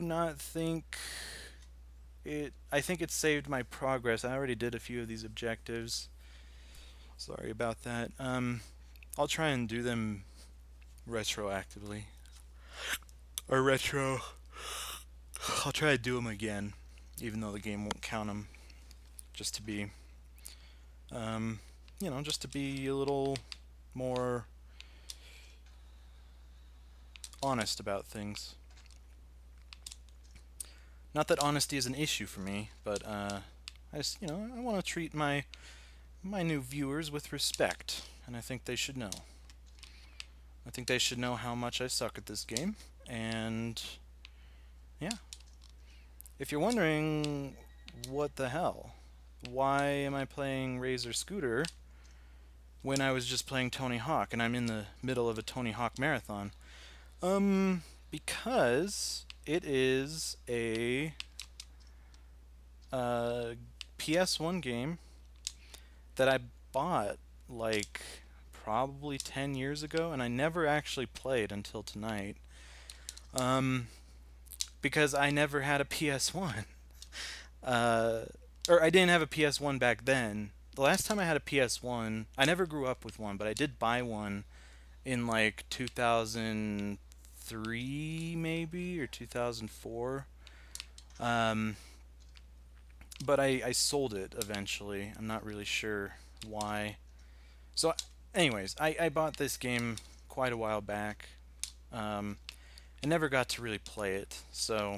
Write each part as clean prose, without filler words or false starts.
not think I think it saved my progress. I already did a few of these objectives. Sorry about that. I'll try and do them retroactively. Or retro. I'll try to do them again, even though the game won't count them, just to be, um, just to be a little more honest about things. Not that honesty is an issue for me, but I just, I want to treat my new viewers with respect, and I think they should know. I think they should know how much I suck at this game, and yeah. If you're wondering, what the hell? Why am I playing Razor Scooter when I was just playing Tony Hawk and I'm in the middle of a Tony Hawk marathon? Because it is a PS1 game that I bought like probably 10 years ago, and I never actually played until tonight. Um, because I never had a PS1. Uh, or I didn't have a PS1 back then. The last time I had a PS1, I never grew up with one, but I did buy one in like 2003 maybe or 2004. Um, but I sold it eventually. I'm not really sure why. So, anyways, I bought this game quite a while back. Um, I never got to really play it, so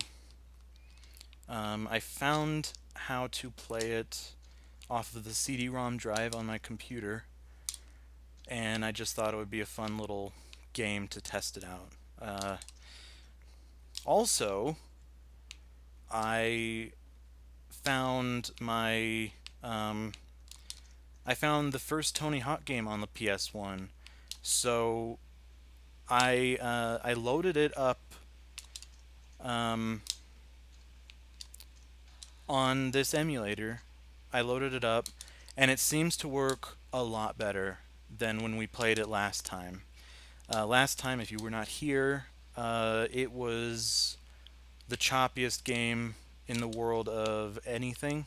I found how to play it off of the CD-ROM drive on my computer, and I just thought it would be a fun little game to test it out. Also, I found my I found the first Tony Hawk game on the PS1, so I loaded it up um, on this emulator. I loaded it up, and it seems to work a lot better than when we played it last time. Last time, if you were not here, it was the choppiest game in the world of anything.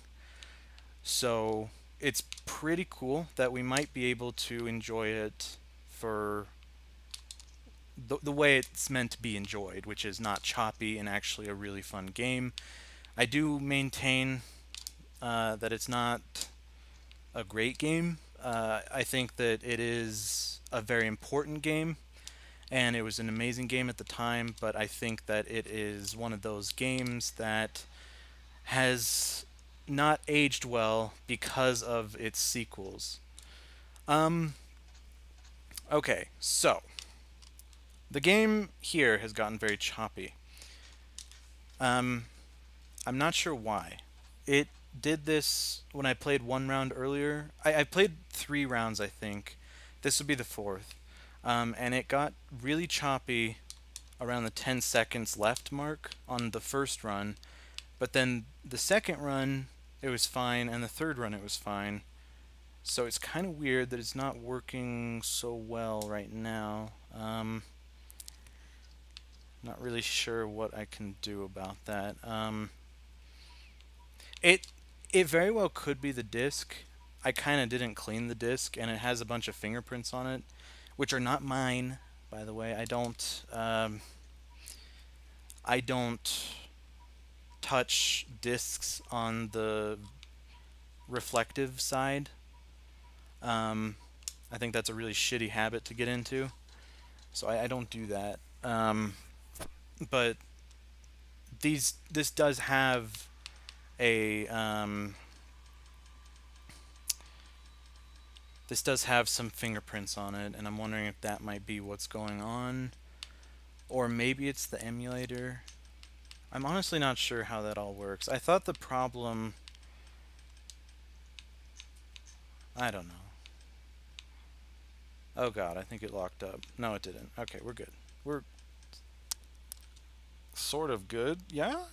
So it's pretty cool that we might be able to enjoy it for the way it's meant to be enjoyed, which is not choppy and actually a really fun game. I do maintain that it's not a great game. I think that it is a very important game, and it was an amazing game at the time, but I think that it is one of those games that has not aged well because of its sequels. Um, okay, so the game here has gotten very choppy. Um, I'm not sure why. It did this when I played one round earlier. I played 3 rounds, I think. This would be the fourth. And it got really choppy around the 10 seconds left mark on the first run. But then the second run, it was fine, and the third run, it was fine. So it's kind of weird that it's not working so well right now. Not really sure what I can do about that. It it very well could be the disc. I kind of didn't clean the disc, and it has a bunch of fingerprints on it, which are not mine, by the way. I don't touch discs on the reflective side. Um, I think that's a really shitty habit to get into, so I don't do that. But this does have a this does have some fingerprints on it, and I'm wondering if that might be what's going on, or maybe it's the emulator. I'm honestly not sure how that all works. I thought the problem, I don't know. Oh god, I think it locked up. No, it didn't. Okay, we're good. We're sort of good. Yeah?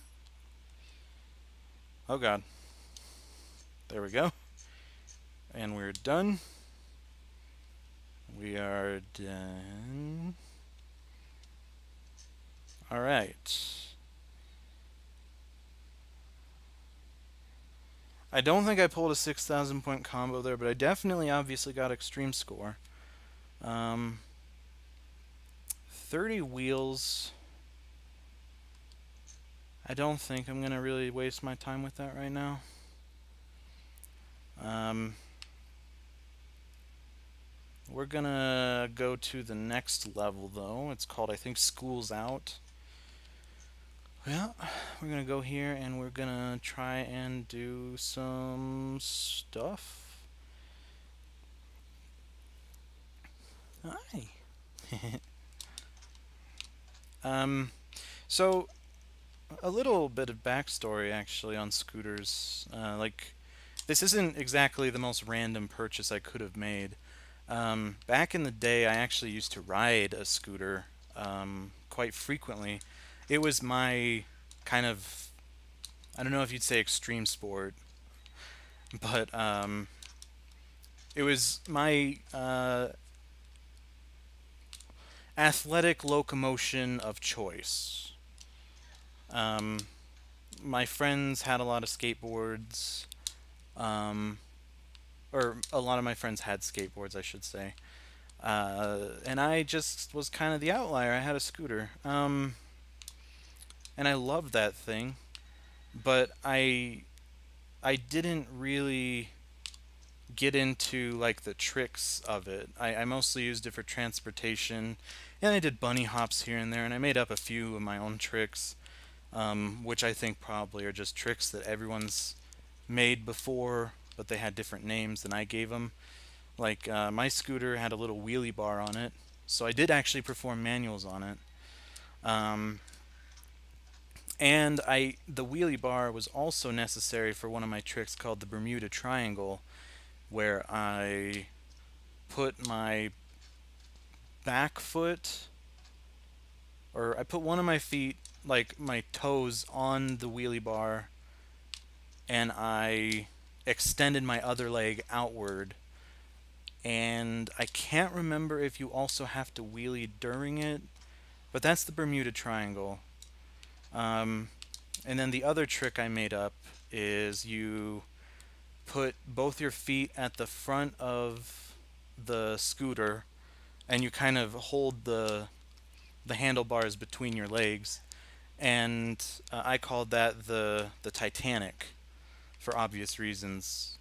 Oh god. There we go. And we're done. We are done. Alright. I don't think I pulled a 6,000 point combo there, but I definitely obviously got extreme score. Um, 30 wheels. I don't think I'm going to really waste my time with that right now. Um, we're going to go to the next level, though. It's called, I think, School's Out. Yeah, we're going to go here and we're going to try and do some stuff. Hi. um, so a little bit of backstory actually on scooters. This isn't exactly the most random purchase I could have made. Back in the day, I actually used to ride a scooter quite frequently. It was my kind of, I don't know if you'd say extreme sport, but it was my athletic locomotion of choice. Um, my friends had a lot of skateboards, um, or a lot of my friends had skateboards, I should say. And I just was kind of the outlier. I had a scooter, and I loved that thing, but I didn't really get into like the tricks of it. I mostly used it for transportation, and I did bunny hops here and there, and I made up a few of my own tricks, which I think probably are just tricks that everyone's made before, but they had different names than I gave them. Like my scooter had a little wheelie bar on it, so I did actually perform manuals on it. Um, and the wheelie bar was also necessary for one of my tricks called the Bermuda Triangle, where I put my back foot, or I put one of my feet, like my toes, on the wheelie bar, and I extended my other leg outward. And I can't remember if you also have to wheelie during it, but that's the Bermuda Triangle. Um, and then the other trick I made up is you put both your feet at the front of the scooter and you kind of hold the handlebars between your legs, and I called that the Titanic for obvious reasons.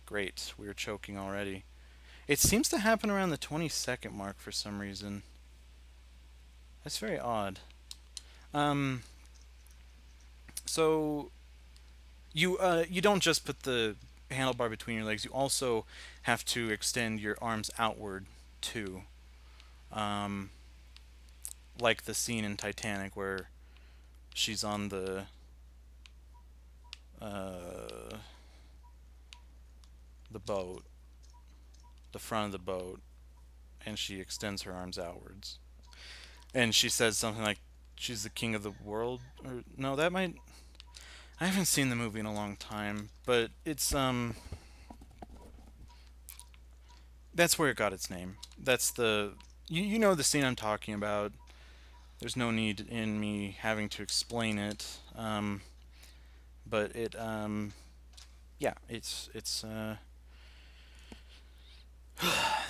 Great, we are choking already. It seems to happen around the 20-second mark for some reason. That's very odd. Um, so you don't just put the handlebar between your legs. You also have to extend your arms outward too. Um, like the scene in Titanic where she's on uh, the boat, the front of the boat, and she extends her arms outwards. And she says something like, "She's the king of the world." Or no, that might. I haven't seen the movie in a long time, but it's that's where it got its name. That's the you know the scene I'm talking about. There's no need in me having to explain it. But it yeah, it's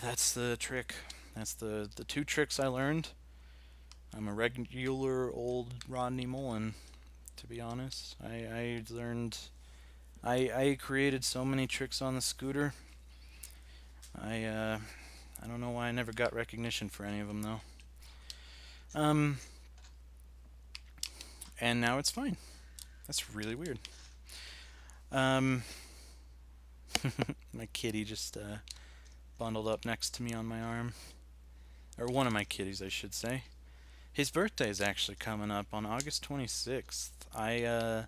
that's the trick. That's the two tricks I learned. I'm a regular old Rodney Mullen, to be honest. I learned I created so many tricks on the scooter. I uh I don't know why I never got recognition for any of them though. Um and now it's fine. That's really weird. Um my kitty just bundled up next to me on my arm, or one of my kitties I should say. His birthday is actually coming up on August 26th. I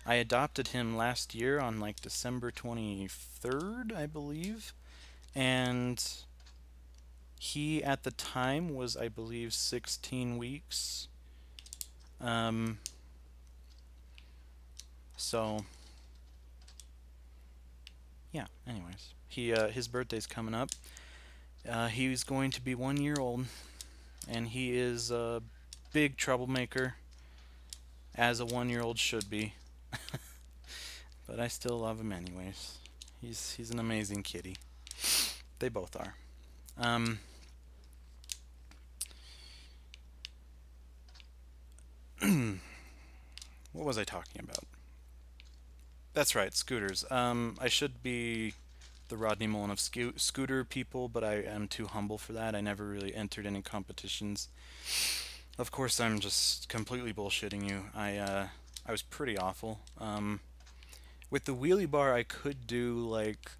adopted him last year on like December 23rd, I believe. And he at the time was, I believe, 16 weeks. Um, so yeah, anyways. His birthday's coming up. He's going to be 1 year old, and he is a big troublemaker, as a 1 year old should be. but I still love him anyways. He's an amazing kitty. They both are. Um, what was I talking about? That's right, scooters. I should be the Rodney Mullen of scooter people, but I am too humble for that. I never really entered any competitions. Of course, I'm just completely bullshitting you. I was pretty awful. With the wheelie bar, I could do like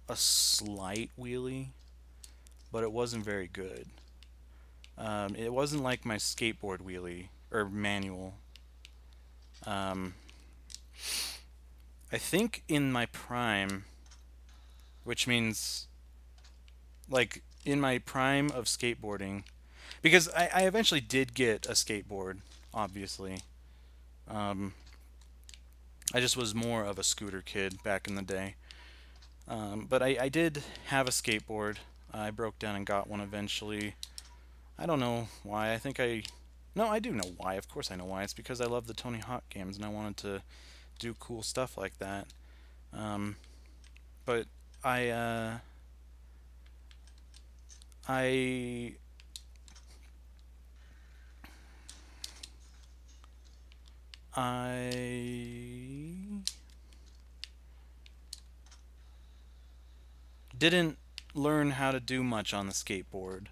a slight wheelie, but it wasn't very good. It wasn't like my skateboard wheelie or manual. Um, I think in my prime, which means like in my prime of skateboarding, because I eventually did get a skateboard, obviously. Um, I just was more of a scooter kid back in the day. But I did have a skateboard. I broke down and got one eventually. I don't know why. I think I. No, I do know why. Of course I know why. It's because I love the Tony Hawk games and I wanted to do cool stuff like that. Um, but I, uh, I, I didn't learn how to do much on the skateboard.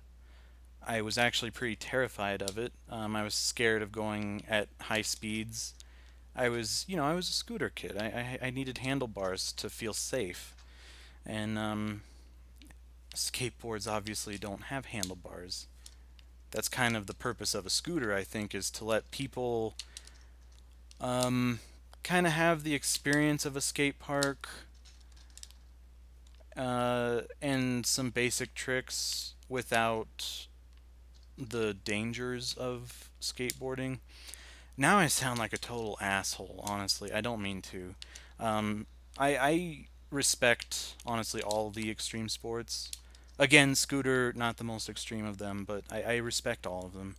I was actually pretty terrified of it. I was scared of going at high speeds. I was a scooter kid. I needed handlebars to feel safe. And skateboards obviously don't have handlebars. That's kind of the purpose of a scooter, I think, is to let people um, kind of have the experience of a skate park and some basic tricks without the dangers of skateboarding. Now I sound like a total asshole, honestly. I don't mean to. Um, I respect, honestly, all the extreme sports. Again, scooter, not the most extreme of them, but I respect all of them.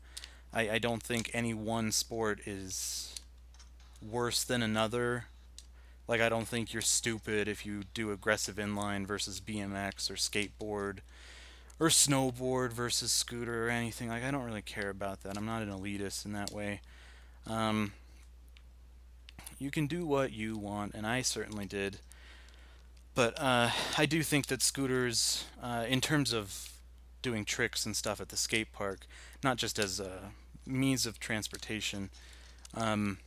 I don't think any one sport is worse than another. Like, I don't think you're stupid if you do aggressive inline versus BMX or skateboard or snowboard versus scooter or anything. Like, I don't really care about that. I'm not an elitist in that way. Um, you can do what you want, and I certainly did. But I do think that scooters, in terms of doing tricks and stuff at the skate park, not just as a means of transportation, um,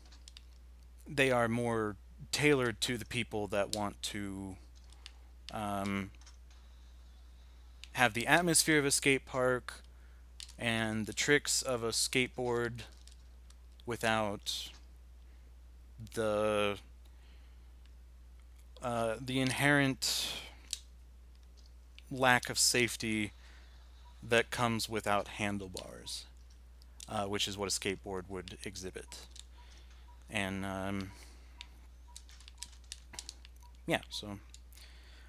they are more tailored to the people that want to um, have the atmosphere of a skate park and the tricks of a skateboard without the the inherent lack of safety that comes without handlebars, which is what a skateboard would exhibit. And yeah, so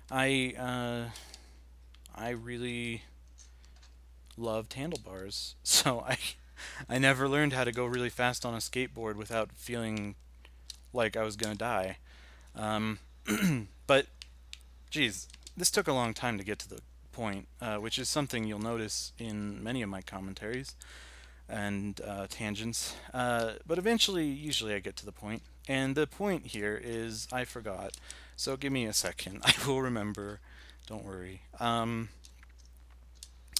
I I really loved handlebars, so I never learned how to go really fast on a skateboard without feeling like I was gonna die. Um, but geez, this took a long time to get to the point, which is something you'll notice in many of my commentaries and tangents. But eventually, usually I get to the point. And the point here is I forgot. So give me a second. I will remember. Don't worry.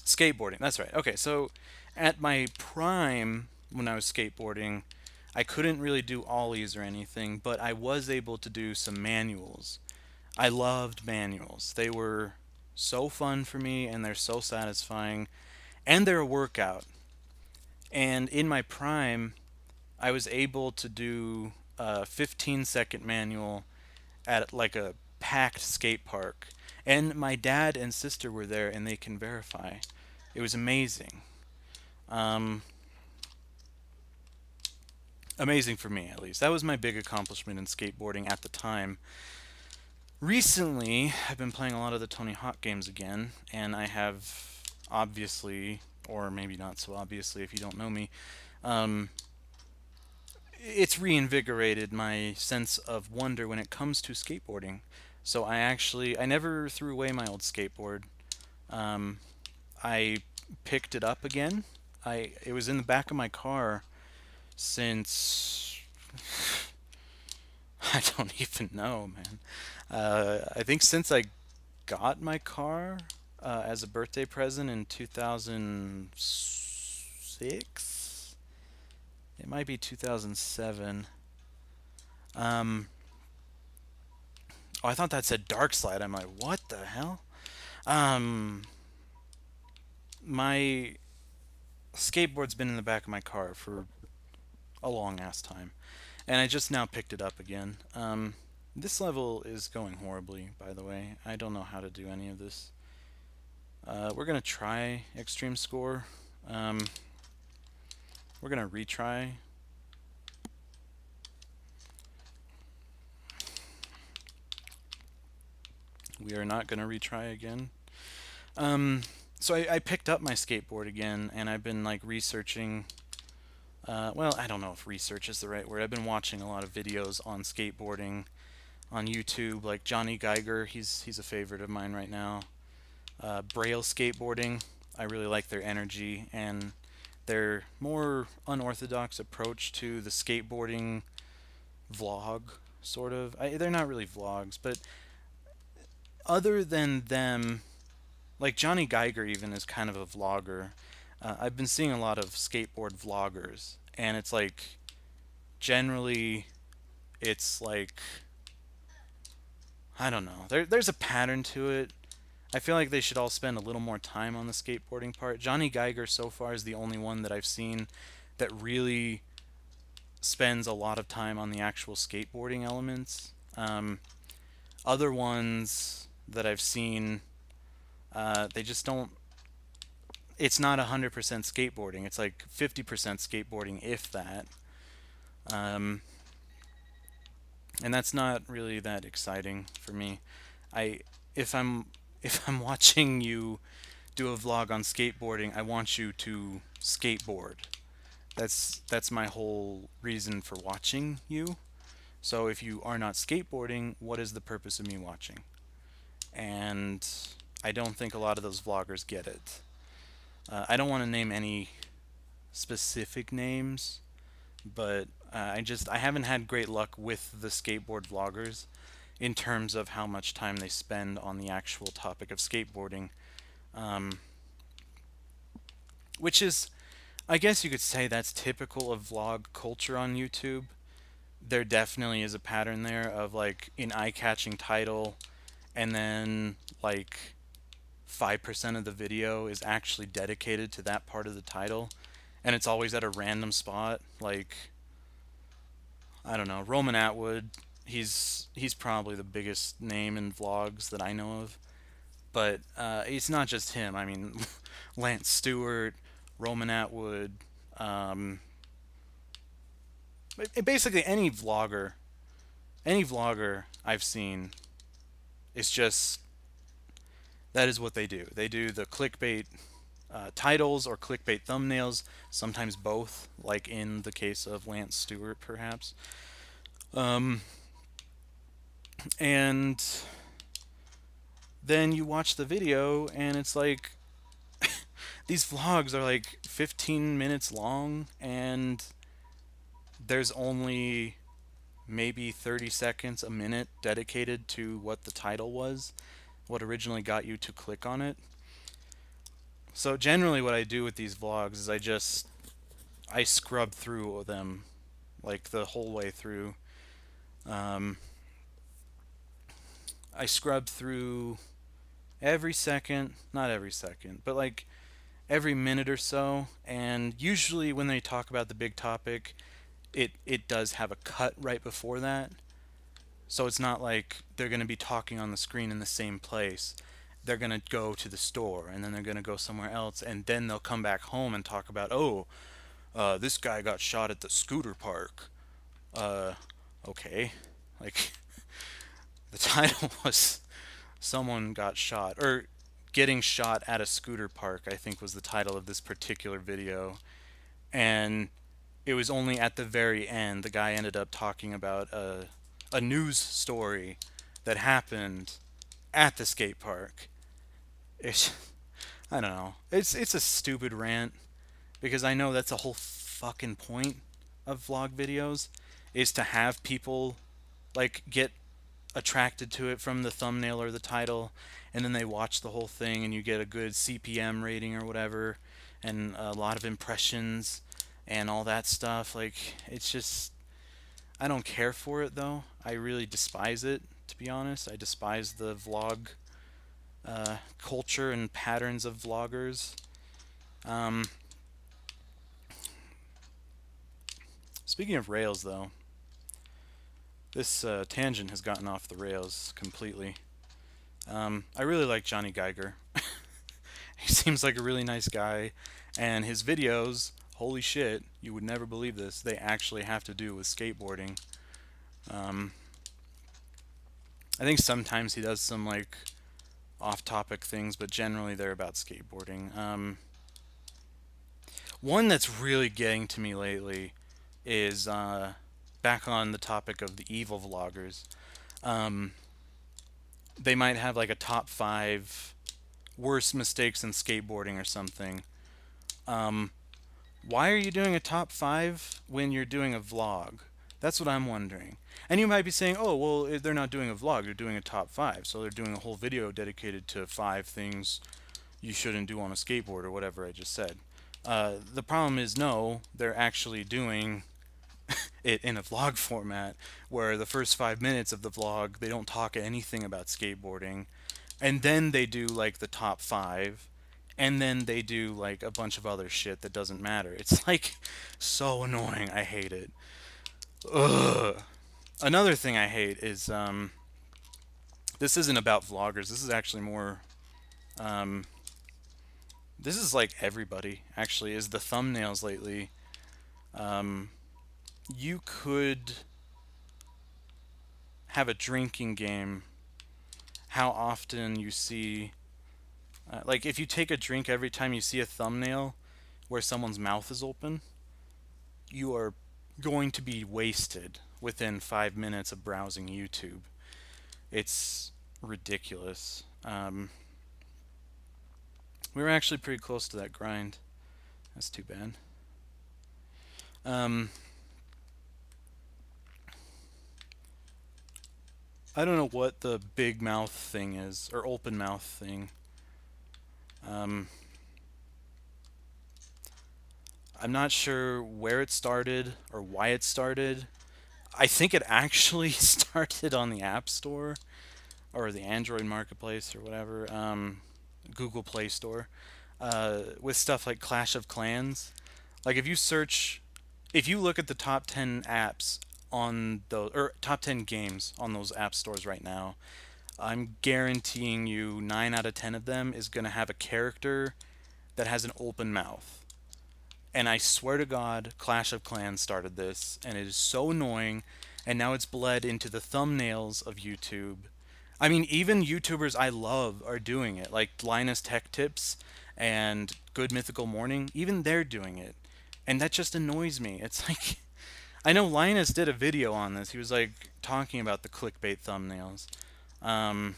Skateboarding. That's right. Okay, so at my prime, when I was skateboarding, I couldn't really do ollies or anything, but I was able to do some manuals. I loved manuals. They were so fun for me and they're so satisfying and they're a workout. And in my prime, I was able to do a 15-second manual at like a packed skate park. And my dad and sister were there and they can verify. It was amazing. Um, Amazing for me, at least. That was my big accomplishment in skateboarding at the time. Recently, I've been playing a lot of the Tony Hawk games again, and I have obviously, or maybe not so obviously if you don't know me, um, it's reinvigorated my sense of wonder when it comes to skateboarding. So I never threw away my old skateboard. Um, I picked it up again. It was in the back of my car since I don't even know, man. I think since I got my car as a birthday present in 2006. It might be 2007. Um, oh, I thought that said Dark Slide. I'm like, what the hell? Um, my skateboard's been in the back of my car for a long ass time, and I just now picked it up again. This level is going horribly, by the way. I don't know how to do any of this. We're gonna try extreme score. Um, we're gonna retry. We are not gonna retry again. Um, so I picked up my skateboard again, and I've been like researching. Well, I don't know if research is the right word. I've been watching a lot of videos on skateboarding on YouTube, like Johnny Geiger. He's a favorite of mine right now. Braille skateboarding. I really like their energy and their more unorthodox approach to the skateboarding vlog, sort of. They're not really vlogs, but other than them, like Johnny Geiger even is kind of a vlogger. I've been seeing a lot of skateboard vloggers, and it's like generally it's like I don't know. There's a pattern to it. I feel like they should all spend a little more time on the skateboarding part. Johnny Geiger so far is the only one that I've seen that really spends a lot of time on the actual skateboarding elements. Other ones that I've seen, they just don't. It's not 100% skateboarding. It's like 50% skateboarding, if that. Um, and that's not really that exciting for me. I if I'm if I'm watching you do a vlog on skateboarding, I want you to skateboard. That's my whole reason for watching you. So if you are not skateboarding, what is the purpose of me watching? And I don't think a lot of those vloggers get it. I don't want to name any specific names, but I haven't had great luck with the skateboard vloggers in terms of how much time they spend on the actual topic of skateboarding, um, which is, I guess you could say that's typical of vlog culture on YouTube. There definitely is a pattern there of like an eye-catching title, and then like 5% of the video is actually dedicated to that part of the title, and it's always at a random spot. Like I don't know, Roman Atwood. He's probably the biggest name in vlogs that I know of. But it's not just him. I mean, Lance Stewart, Roman Atwood, um, basically any vlogger I've seen is just that is what they do. They do the clickbait titles or clickbait thumbnails, sometimes both, like in the case of Lance Stewart, perhaps. Um, and then you watch the video, and it's like these vlogs are like 15 minutes long, and there's only maybe 30 seconds, a minute dedicated to what the title was, what originally got you to click on it. So generally what I do with these vlogs is I scrub through them like the whole way through. Um, I scrub through every second, not every second, but like every minute or so, and usually when they talk about the big topic, it does have a cut right before that. So it's not like they're going to be talking on the screen in the same place. They're going to go to the store, and then they're going to go somewhere else, and then they'll come back home and talk about, oh, this guy got shot at the scooter park. Uh, okay. Like, the title was someone got shot, or getting shot at a scooter park, I think was the title of this particular video. And it was only at the very end the guy ended up talking about a news story that happened at the skate park. It's I don't know. It's a stupid rant because I know that's the whole fucking point of vlog videos is to have people like get attracted to it from the thumbnail or the title, and then they watch the whole thing and you get a good CPM rating or whatever and a lot of impressions and all that stuff. Like it's just I don't care for it though. I really despise it, to be honest. I despise the vlog culture and patterns of vloggers. Um, Speaking of rails, though, this tangent has gotten off the rails completely. I really like Johnny Geiger. He seems like a really nice guy, and his videos, holy shit, you would never believe this, they actually have to do with skateboarding. Um, I think sometimes he does some like off-topic things, but generally they're about skateboarding. One that's really getting to me lately is back on the topic of the evil vloggers. Um, they might have like a top five worst mistakes in skateboarding or something. Um, why are you doing a top five when you're doing a vlog? That's what I'm wondering. And you might be saying, oh, well, they're not doing a vlog, they're doing a top five. So they're doing a whole video dedicated to five things you shouldn't do on a skateboard or whatever I just said. The problem is, no, they're actually doing it in a vlog format where the first 5 minutes of the vlog, they don't talk anything about skateboarding. And then they do like the top five. And then they do like a bunch of other shit that doesn't matter. It's like so annoying. I hate it. Ugh. Another thing I hate is this isn't about vloggers. This is actually more um, this is like everybody actually is the thumbnails lately. Um, you could have a drinking game. How often you see, like, if you take a drink every time you see a thumbnail where someone's mouth is open, you are going to be wasted within 5 minutes of browsing YouTube. It's ridiculous. We were actually pretty close to that grind. That's too bad. Um, I don't know what the big mouth thing is, or open mouth thing. Um, I'm not sure where it started or why it started. I think it actually started on the App Store or the Android Marketplace or whatever, Google Play Store, with stuff like Clash of Clans. Like if you look at the top 10 apps on those, or top 10 games on those app stores right now, I'm guaranteeing you 9 out of 10 of them is going to have a character that has an open mouth. And I swear to God, Clash of Clans started this, and it is so annoying, and now it's bled into the thumbnails of YouTube. I mean, even YouTubers I love are doing it, like Linus Tech Tips and Good Mythical Morning, even they're doing it. And that just annoys me. It's like, I know Linus did a video on this. He was like talking about the clickbait thumbnails. Um,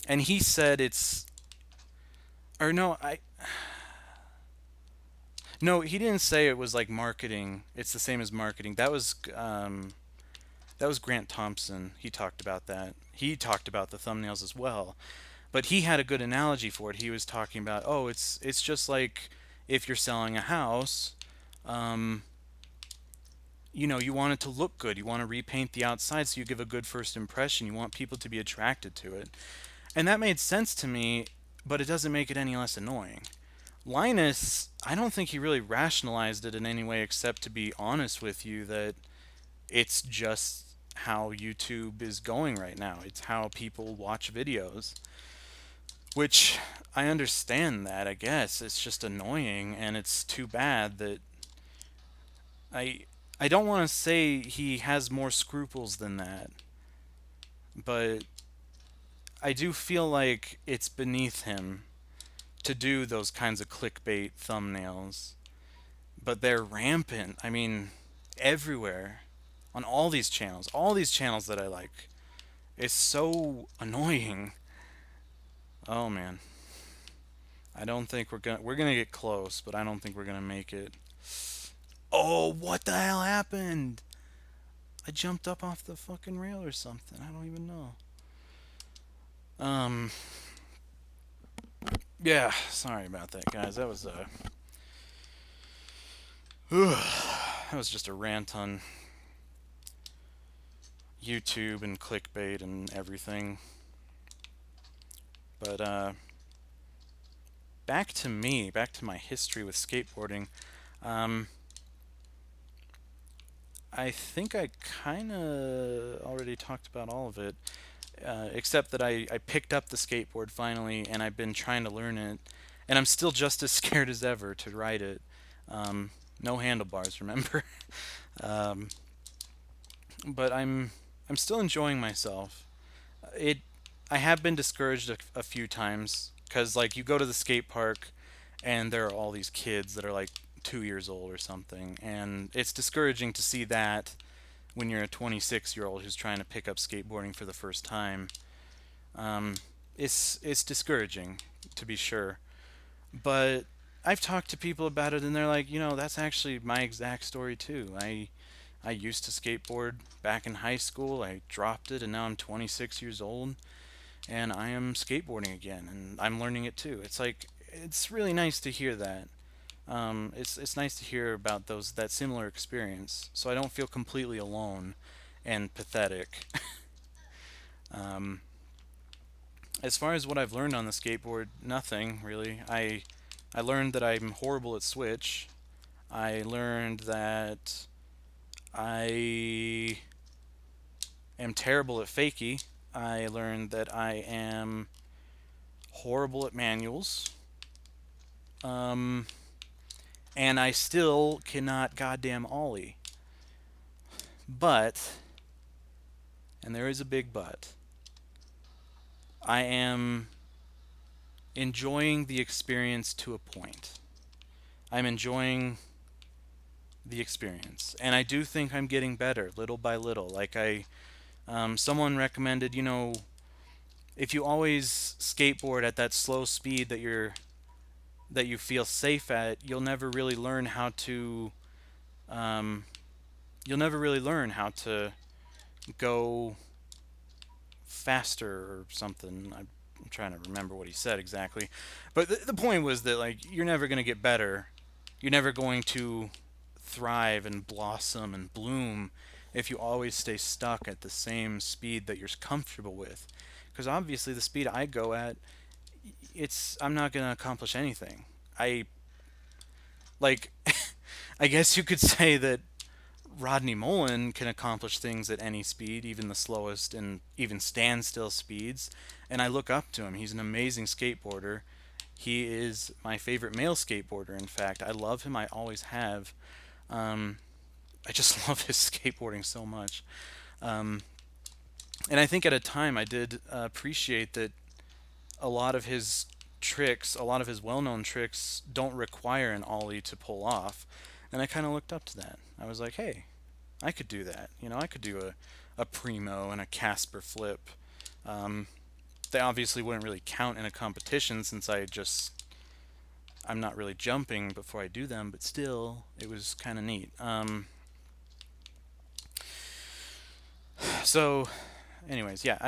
and he said it's, or no, no, he didn't say it was like marketing. It's the same as marketing. That was Grant Thompson. He talked about that. He talked about the thumbnails as well. But he had a good analogy for it. He was talking about, oh, it's just like if you're selling a house, um, you want it to look good. You want to repaint the outside so you give a good first impression. You want people to be attracted to it. And that made sense to me, but it doesn't make it any less annoying. Linus, I don't think he really rationalized it in any way except to be honest with you that it's just how YouTube is going right now. It's how people watch videos. Which I understand that, I guess. It's just annoying and it's too bad that I I don't want to say he has more scruples than that, but I do feel like it's beneath him to do those kinds of clickbait thumbnails but they're rampant. I mean, everywhere on all these channels that I like. It's so annoying. Oh man, I don't think we're gonna get close, but I don't think we're gonna make it. Oh, what the hell happened? I jumped up off the fucking rail or something. I don't even know. Um, yeah, sorry about that, guys. That was just a rant on YouTube and clickbait and everything. But back to my history with skateboarding. Um, I think I kind of already talked about all of it, except that I picked up the skateboard finally, and I've been trying to learn it, and I'm still just as scared as ever to ride it. Um, no handlebars, remember? um, but I'm still enjoying myself. It I have been discouraged a few times because like you go to the skate park and there are all these kids that are like 2 years old or something, and it's discouraging to see that when you're a 26-year-old who's trying to pick up skateboarding for the first time. Um, it's discouraging to be sure, but I've talked to people about it and they're like, that's actually my exact story too. I used to skateboard back in high school. I dropped it and now I'm 26 years old and I am skateboarding again and I'm learning it too. It's like it's really nice to hear that. It's nice to hear about those that similar experience, so I don't feel completely alone and pathetic. um, as far as what I've learned on the skateboard, nothing really. I learned that I'm horrible at switch. I learned that I am terrible at fakie. I learned that I am horrible at manuals. Um, and I still cannot goddamn ollie. But, and there is a big but, I am enjoying the experience to a point. I'm enjoying the experience, and I do think I'm getting better little by little. Someone recommended, if you always skateboard at that slow speed that you feel safe at, um, you'll never really learn how to go faster or something. I'm trying to remember what he said exactly, but the point was that like you're never going to get better. You're never going to thrive and blossom and bloom if you always stay stuck at the same speed that you're comfortable with. Because obviously the speed I go at, it's I'm not going to accomplish anything. I like I guess you could say that Rodney Mullen can accomplish things at any speed, even the slowest and even standstill speeds. And I look up to him. He's an amazing skateboarder. He is my favorite male skateboarder, in fact. I love him. I always have. Um, I just love his skateboarding so much. Um, and I think at a time I did appreciate that a lot of his a lot of his well known tricks, don't require an ollie to pull off. And I kind of looked up to that. I was like, hey, I could do that. I could do a primo and a Casper flip. Um, they obviously wouldn't really count in a competition since I'm not really jumping before I do them, but still, it was kind of neat. So, anyways, yeah,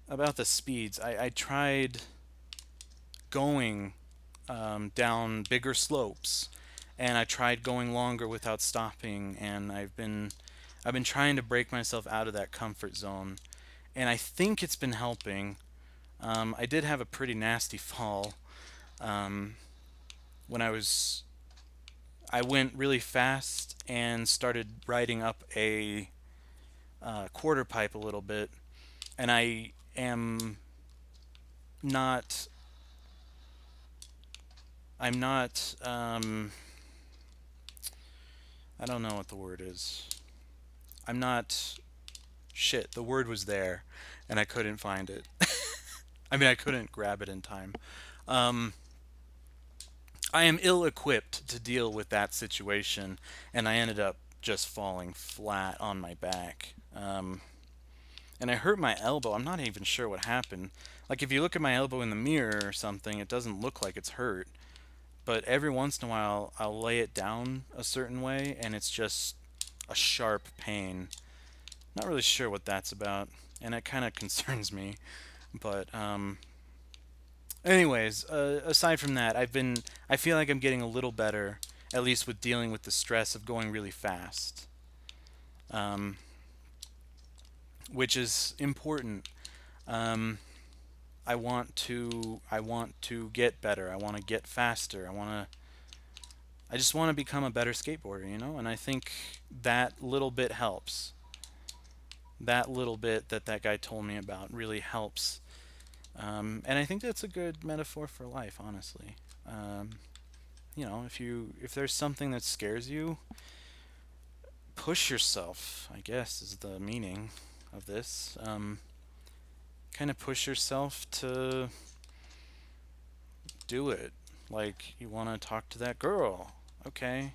about the speeds, I tried going down bigger slopes, and I tried going longer without stopping, and I've been trying to break myself out of that comfort zone, and I think it's been helping. I did have a pretty nasty fall um, when I went really fast and started riding up a quarter pipe a little bit, and I am not. I'm not. I don't know what the word is. I'm not. Shit, the word was there, and I couldn't find it. I mean, I couldn't grab it in time. Um, I am ill equipped to deal with that situation, and I ended up just falling flat on my back. And I hurt my elbow. I'm not even sure what happened. Like, if you look at my elbow in the mirror or something, it doesn't look like it's hurt. But every once in a while, I'll lay it down a certain way, and it's just a sharp pain. Not really sure what that's about, and it kind of concerns me. But anyways, aside from that, I feel like I'm getting a little better, at least with dealing with the stress of going really fast, um, which is important. Um, I want to get better. I want to get faster. I just want to become a better skateboarder, you know? And I think that little bit helps. That little bit that that guy told me about really helps. And I think that's a good metaphor for life, honestly. Um, if there's something that scares you, push yourself, I guess is the meaning of this. Kind of push yourself to do it. Like, you want to talk to that girl. Okay,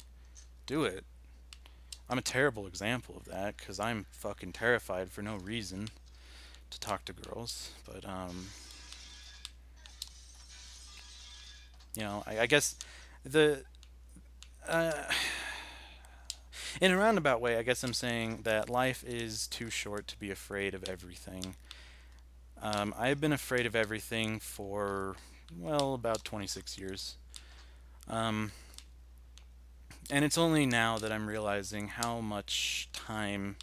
do it. I'm a terrible example of that because I'm fucking terrified for no reason to talk to girls. But, I guess the. Uh, in a roundabout way, I guess I'm saying that life is too short to be afraid of everything. I've been afraid of everything for, well, about 26 years. Um, and it's only now that I'm realizing how much time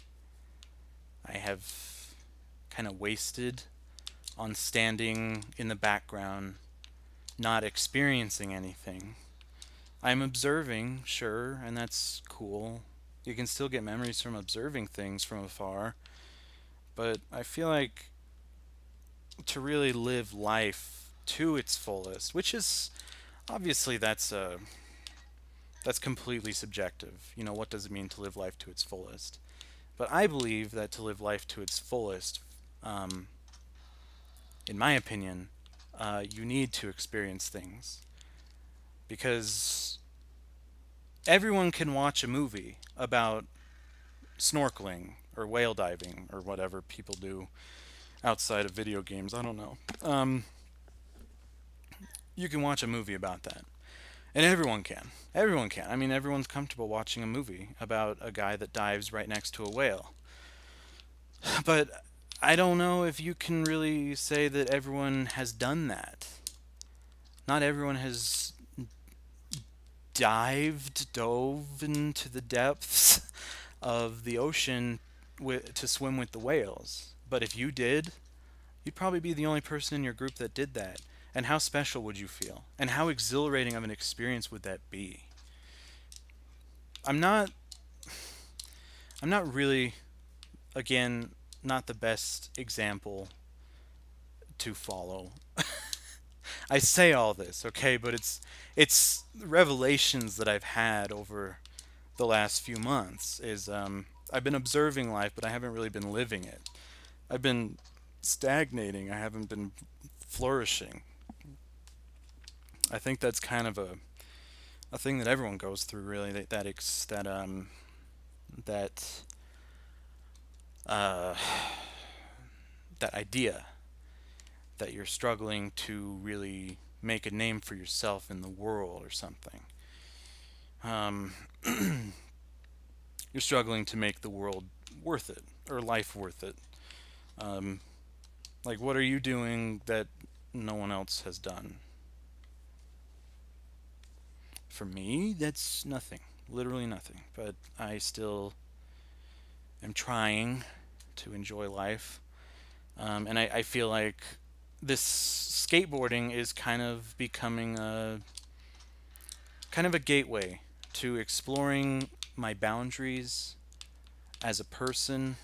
I have kind of wasted on standing in the background, not experiencing anything. I'm observing, sure, and that's cool. You can still get memories from observing things from afar, but I feel like to really live life to its fullest, which is obviously that's completely subjective. You know, what does it mean to live life to its fullest? But I believe that to live life to its fullest, um, in my opinion, you need to experience things because everyone can watch a movie about snorkeling or whale diving or whatever people do outside of video games. I don't know. You can watch a movie about that. And everyone can. Everyone can. I mean, everyone's comfortable watching a movie about a guy that dives right next to a whale. But I don't know if you can really say that everyone has done that. Not everyone has dove into the depths of the ocean to swim with the whales. But if you did, you'd probably be the only person in your group that did that. And how special would you feel? And how exhilarating of an experience would that be? I'm not I'm not really, again, not the best example to follow. I say all this, okay, but it's revelations that I've had over the last few months is I've been observing life, but I haven't really been living it. I've been stagnating. I haven't been flourishing. I think that's kind of a thing that everyone goes through, really. That uh, that idea that you're struggling to really make a name for yourself in the world or something. Um, you're struggling to make the world worth it or life worth it. Um, like, what are you doing that no one else has done? For me, that's nothing. Literally nothing. But I still am trying to enjoy life. And I feel like this skateboarding is kind of becoming a gateway to exploring my boundaries as a person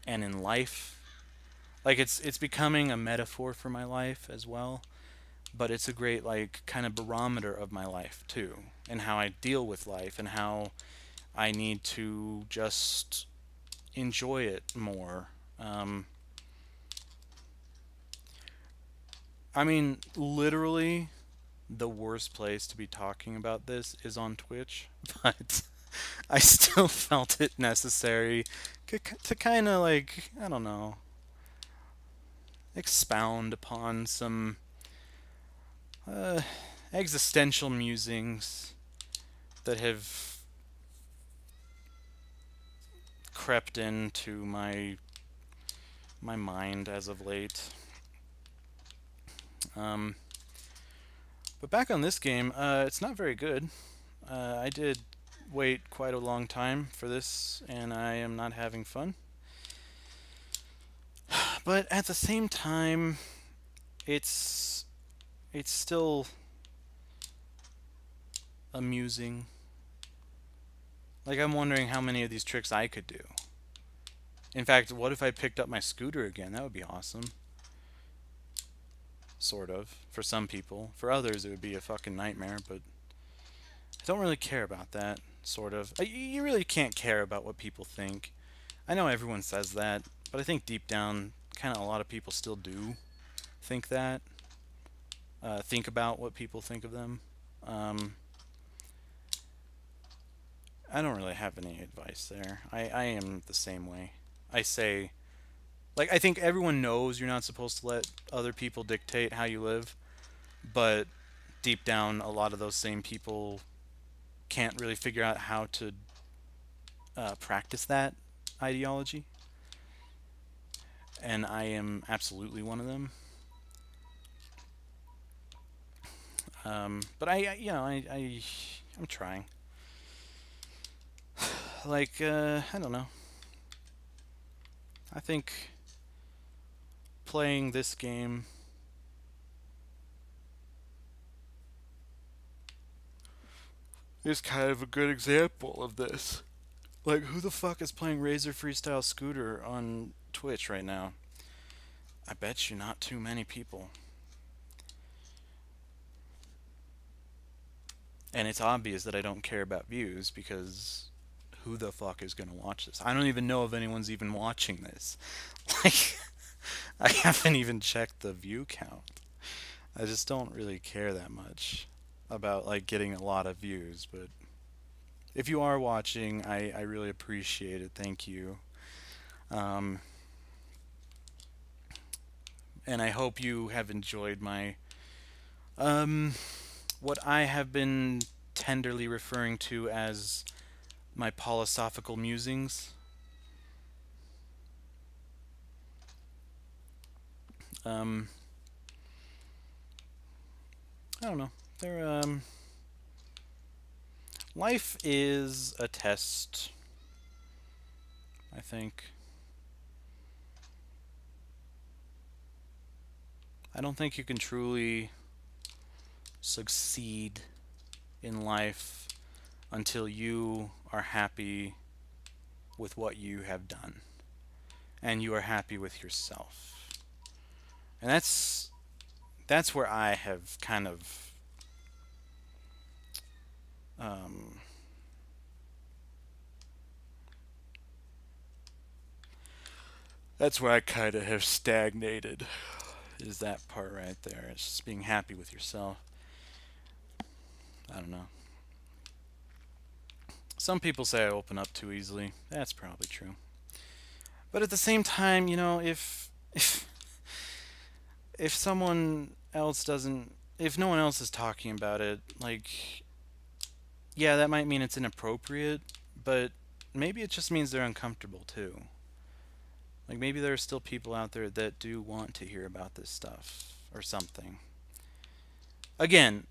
and in life. Like, it's becoming a metaphor for my life as well, but it's a great, like, kind of barometer of my life too, and how I deal with life and how I need to just enjoy it more. Um, I mean, literally, the worst place to be talking about this is on Twitch, but I still felt it necessary to kind of like, I don't know, expound upon some uh, existential musings that have crept into my mind as of late. Um, but back on this game, it's not very good. I did wait quite a long time for this, and I am not having fun. But at the same time, it's it's still amusing. Like I'm wondering how many of these tricks I could do. In fact, what if I picked up my scooter again? That would be awesome. Sort of. For some people. For others, it would be a fucking nightmare, but I don't really care about that. Sort of. You really can't care about what people think. I know everyone says that, but I think deep down, kind of a lot of people still do think that. Think about what people think of them. Um, I don't really have any advice there. I am the same way. I say, like, I think everyone knows you're not supposed to let other people dictate how you live, but deep down, a lot of those same people can't really figure out how to practice that ideology, and I am absolutely one of them. But I'm trying. Like, I don't know. I think playing this game is kind of a good example of this. Like, who the fuck is playing Razor Freestyle Scooter on Twitch right now? I bet you not too many people. And it's obvious that I don't care about views because who the fuck is going to watch this? I don't even know if anyone's even watching this. Like, I haven't even checked the view count. I just don't really care that much about like getting a lot of views, but if you are watching, I really appreciate it. Thank you. Um, and I hope you have enjoyed my um, what I have been tenderly referring to as my Paulosophical musings. Um, I don't know. They're life is a test. I think. I don't think you can truly succeed in life until you are happy with what you have done and you are happy with yourself. And that's where I have kind of um, that's where I kind of have stagnated. Is that part right there? It's just being happy with yourself. I don't know. Some people say I open up too easily. That's probably true. But at the same time, if someone else doesn't, if no one else is talking about it, like, yeah, that might mean it's inappropriate, but maybe it just means they're uncomfortable too. Like maybe there are still people out there that do want to hear about this stuff or something. Again,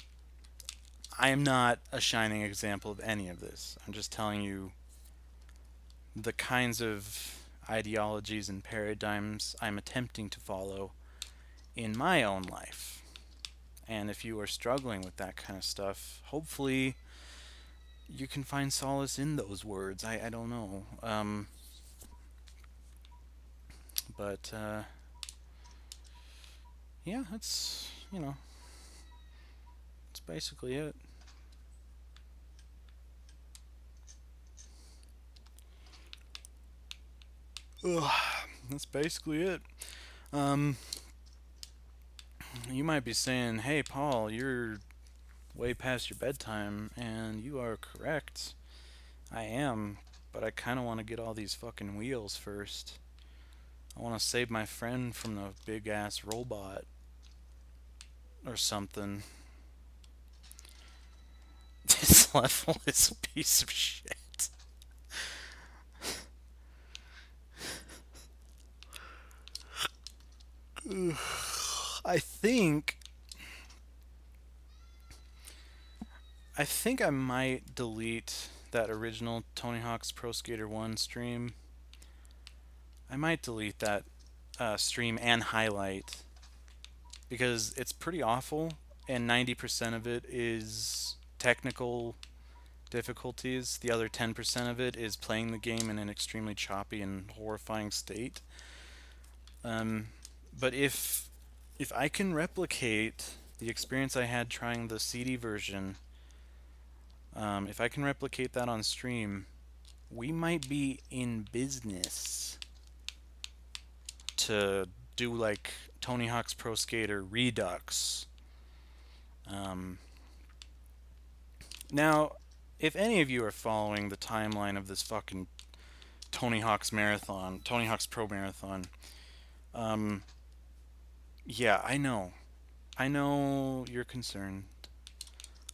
I am not a shining example of any of this. I'm just telling you the kinds of ideologies and paradigms I'm attempting to follow in my own life. And if you are struggling with that kind of stuff, hopefully you can find solace in those words. I don't know. But yeah, that's basically it. Ugh, that's basically it. Um, you might be saying, "Hey, Paul, you're way past your bedtime, and you are correct. I am, but I kind of want to get all these fucking wheels first. I want to save my friend from the big ass robot or something. This level is a piece of shit. I think I think I might delete that original Tony Hawk's Pro Skater 1 stream. I might delete that stream and highlight because it's pretty awful, and 90% of it is technical difficulties. The other 10% of it is playing the game in an extremely choppy and horrifying state. Um, but if I can replicate the experience I had trying the CD version, if I can replicate that on stream, we might be in business to do like Tony Hawk's Pro Skater Redux. Um, Now, if any of you are following the timeline of this fucking Tony Hawk's marathon, Tony Hawk's Pro Marathon, um, yeah, I know. I know you're concerned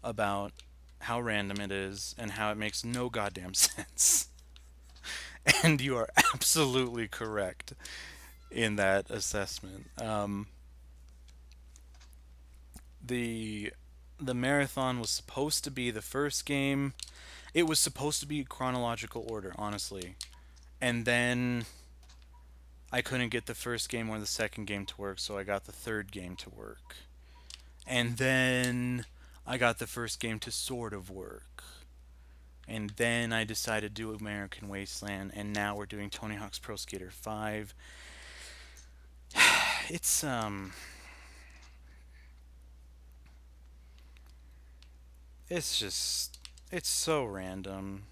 about how random it is and how it makes no goddamn sense. And you are absolutely correct in that assessment. The the marathon was supposed to be the first game. It was supposed to be chronological order, honestly. And then I couldn't get the first game or the second game to work, so I got the third game to work. And then I got the first game to sort of work. And then I decided to do American Wasteland, and now we're doing Tony Hawk's Pro Skater 5. It's it's just it's so random.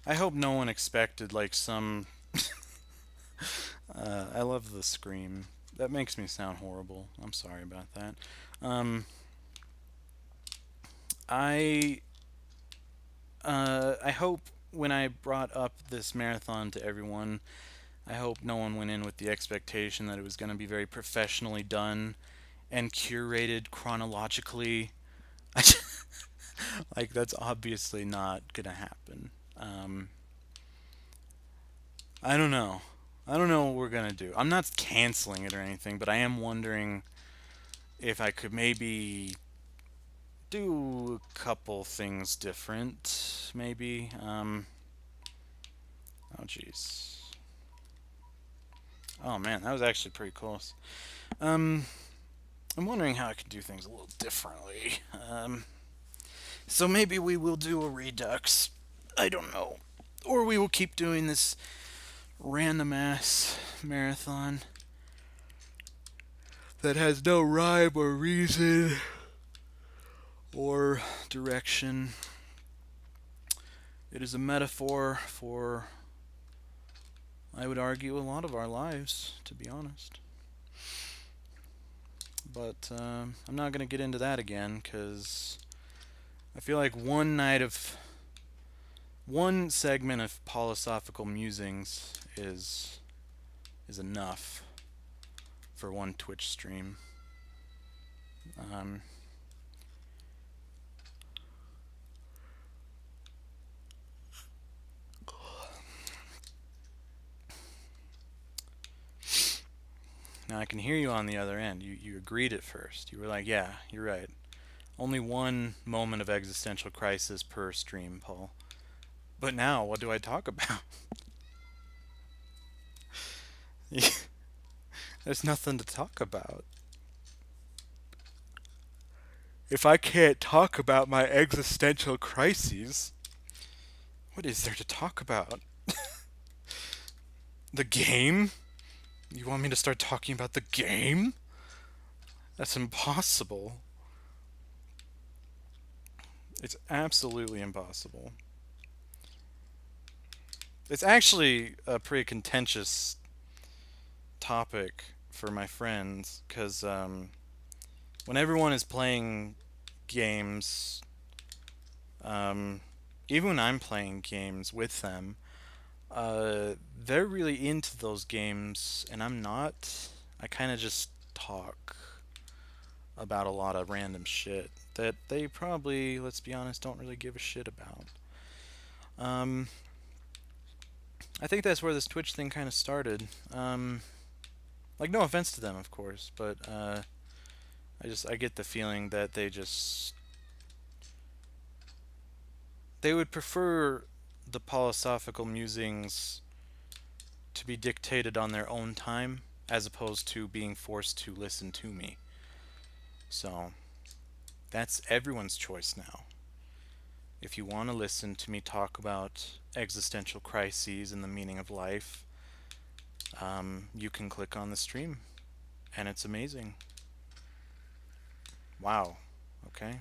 I hope no one expected like some I love the scream. That makes me sound horrible. I'm sorry about that. Um, I I hope when I brought up this marathon to everyone, I hope no one went in with the expectation that it was going to be very professionally done and curated chronologically. Like that's obviously not gonna happen. Um, I don't know. I don't know what we're gonna do. I'm not canceling it or anything, but I am wondering if I could maybe do a couple things different. Maybe. Oh jeez. Oh man, that was actually pretty close. Um, I'm wondering how I could do things a little differently. So maybe we will do a redux. I don't know. Or we will keep doing this random ass marathon that has no rhyme or reason or direction. It is a metaphor for, I would argue, a lot of our lives, to be honest. But I'm not going to get into that again because I feel like one segment of Paulosophical Musings is enough for one Twitch stream. Um, Now I can hear you on the other end. You agreed at first. You were like, "Yeah, you're right. Only one moment of existential crisis per stream, Paul." But now, what do I talk about? There's nothing to talk about. If I can't talk about my existential crises, what is there to talk about? The game? You want me to start talking about the game? That's impossible. It's absolutely impossible. It's actually a pretty contentious topic for my friends because when everyone is playing games, um, even when I'm playing games with them, they're really into those games, and I'm not. I kind of just talk about a lot of random shit that they probably, let's be honest, don't really give a shit about. Um, I think that's where this Twitch thing kind of started. Like, no offense to them, of course, but I get the feeling that they would prefer the Paulosophical musings to be dictated on their own time as opposed to being forced to listen to me. So that's everyone's choice now. If you want to listen to me talk about existential crises and the meaning of life, you can click on the stream, and it's amazing. Wow. Okay.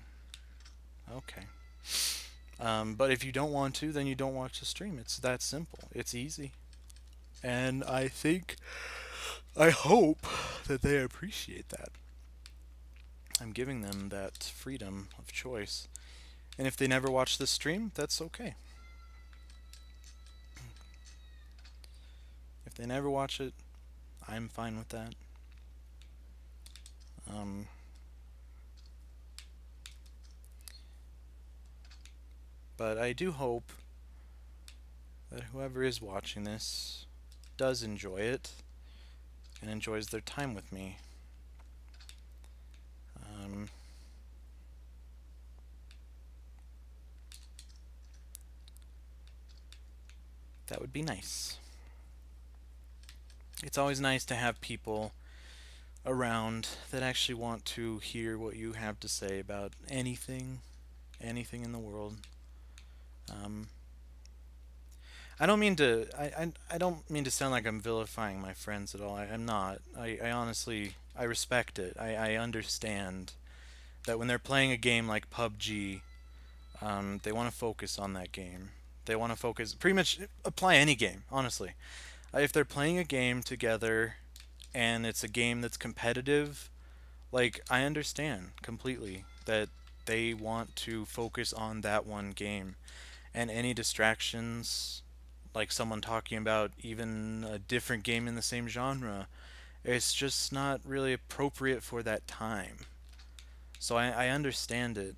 Okay. But if you don't want to, then you don't watch the stream. It's that simple. It's easy. And I hope that they appreciate that. I'm giving them that freedom of choice. And if they never watch the stream, that's okay. If they never watch it, I'm fine with that. Um, but I do hope that whoever is watching this does enjoy it and enjoys their time with me. Um, that would be nice. It's always nice to have people around that actually want to hear what you have to say about anything in the world. Um, I don't mean to sound like I'm vilifying my friends at all. I'm not. I honestly I respect it. I understand that when they're playing a game like PUBG, they want to focus on that game. They want to focus pretty much apply any game, honestly. If they're playing a game together and it's a game that's competitive, like I understand completely that they want to focus on that one game, and any distractions, like someone talking about even a different game in the same genre, it's just not really appropriate for that time. So I understand it,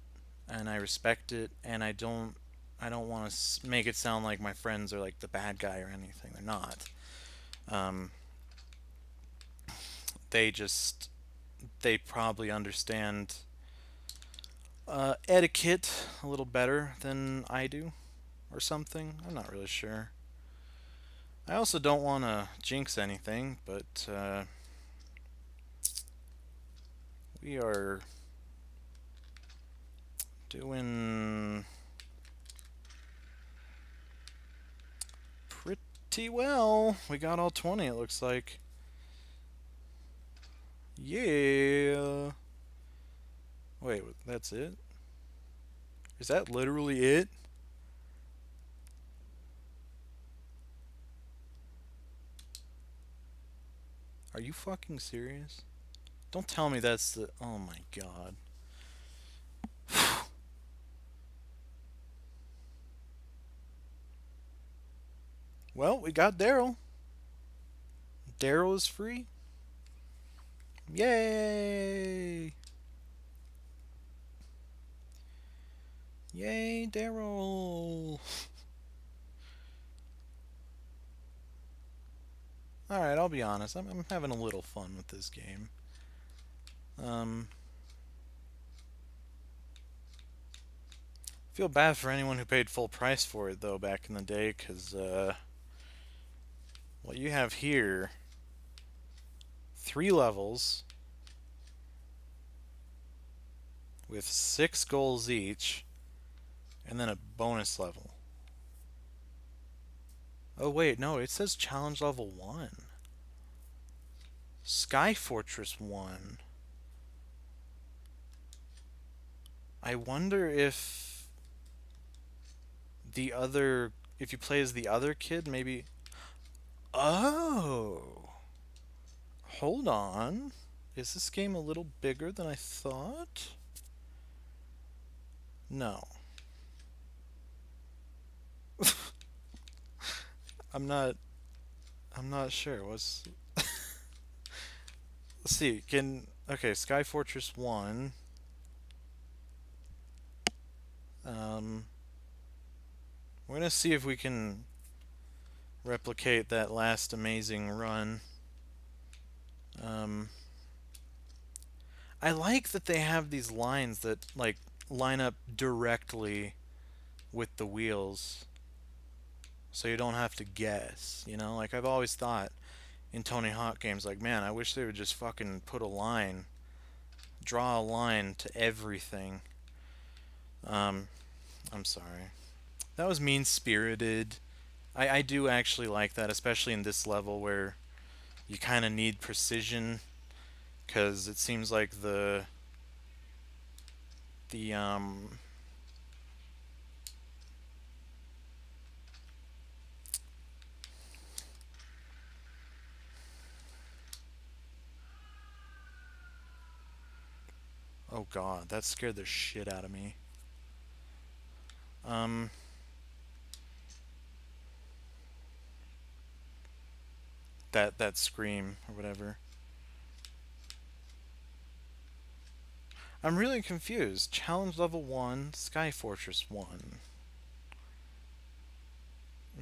and I respect it, and I don't want to make it sound like my friends are like the bad guy or anything. They're not. Um, they just they probably understand etiquette a little better than I do, or something. I'm not really sure. I also don't want to jinx anything, but we are doing pretty well. We got all 20, it looks like. Yeah. Wait, that's it? Is that literally it? Are you fucking serious? Don't tell me that's the. Oh my god. Well, we got Daryl. Daryl is free. Yay! Yay, Daryl! Alright, I'll be honest. I'm having a little fun with this game. Um, feel bad for anyone who paid full price for it, though, back in the day, because, what you have here, 3 levels with 6 goals each, and then a bonus level. Oh, wait, no, it says challenge level 1. Sky Fortress 1. I wonder if you play as the other kid, maybe. Oh! Hold on. Is this game a little bigger than I thought? No. I'm not. I'm not sure. Let's see. Can okay. Sky Fortress One. Um, we're gonna see if we can replicate that last amazing run. Um, I like that they have these lines that like line up directly with the wheels, so you don't have to guess. Like I've always thought in Tony Hawk games, like man, I wish they would just fucking put a line, draw a line to everything. Um, I'm sorry. That was mean spirited. I do actually like that, especially in this level where you kind of need precision because it seems like the oh god, that scared the shit out of me. Um, that scream or whatever. I'm really confused. Challenge level 1, Sky Fortress 1.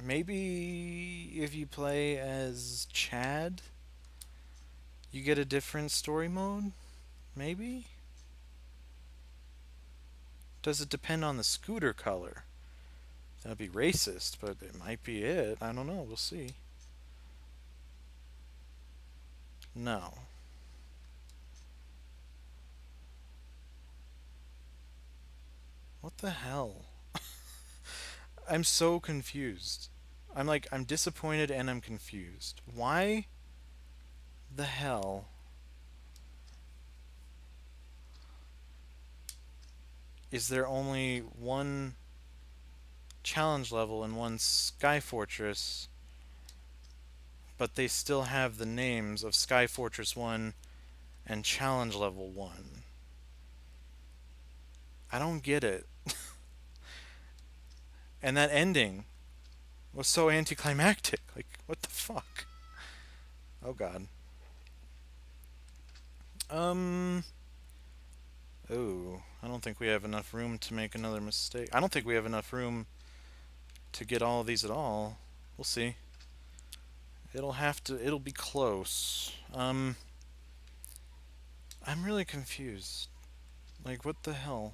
Maybe if you play as Chad, you get a different story mode? Maybe? Does it depend on the scooter color? That'd be racist, but it might be it. I don't know. We'll see. No. What the hell? I'm so confused. I'm disappointed and I'm confused. Why the hell is there only one challenge level and one Sky Fortress, but they still have the names of Sky Fortress 1 and Challenge Level 1? I don't get it. And that ending was so anticlimactic. Like, what the fuck? Oh god. Um. Oh, I don't think we have enough room to make another mistake. I don't think we have enough room to get all of these at all. We'll see. It'll be close. I'm really confused. Like, what the hell?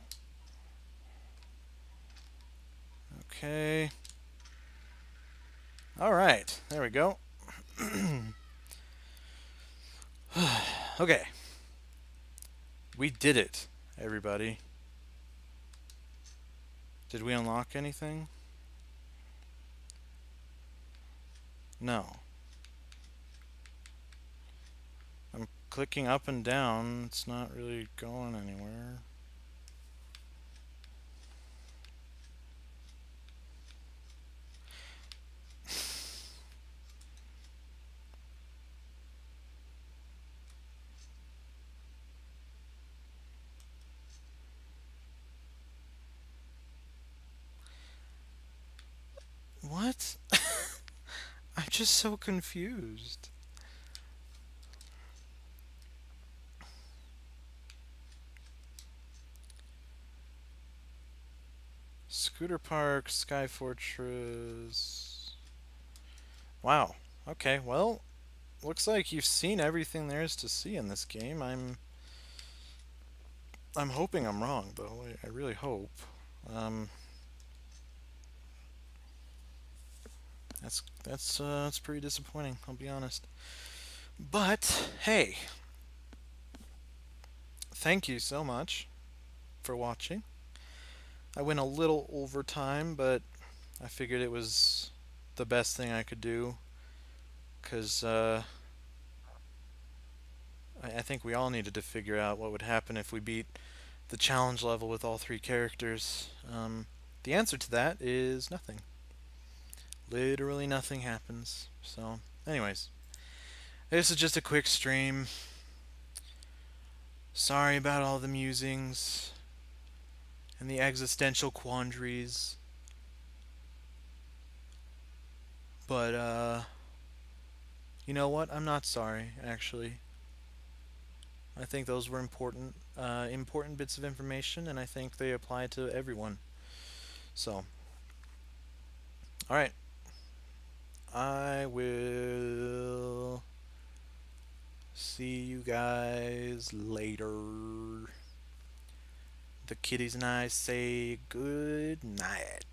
Okay. Alright, there we go. Okay. We did it, everybody. Did we unlock anything? No. I'm clicking up and down. It's not really going anywhere. What? I'm just so confused. Scooter Park, Sky Fortress. Wow. Okay, well, looks like you've seen everything there is to see in this game. I'm hoping I'm wrong though. I really hope. Um, that's pretty disappointing. I'll be honest. But hey, thank you so much for watching. I went a little over time, but I figured it was the best thing I could do because I think we all needed to figure out what would happen if we beat the challenge level with all three characters. The answer to that is nothing. Literally nothing happens. So, anyways, this is just a quick stream. Sorry about all the musings and the existential quandaries. But you know what? I'm not sorry, actually. I think those were important bits of information, and I think they apply to everyone. So, all right, I will see you guys later. The kitties and I say good night.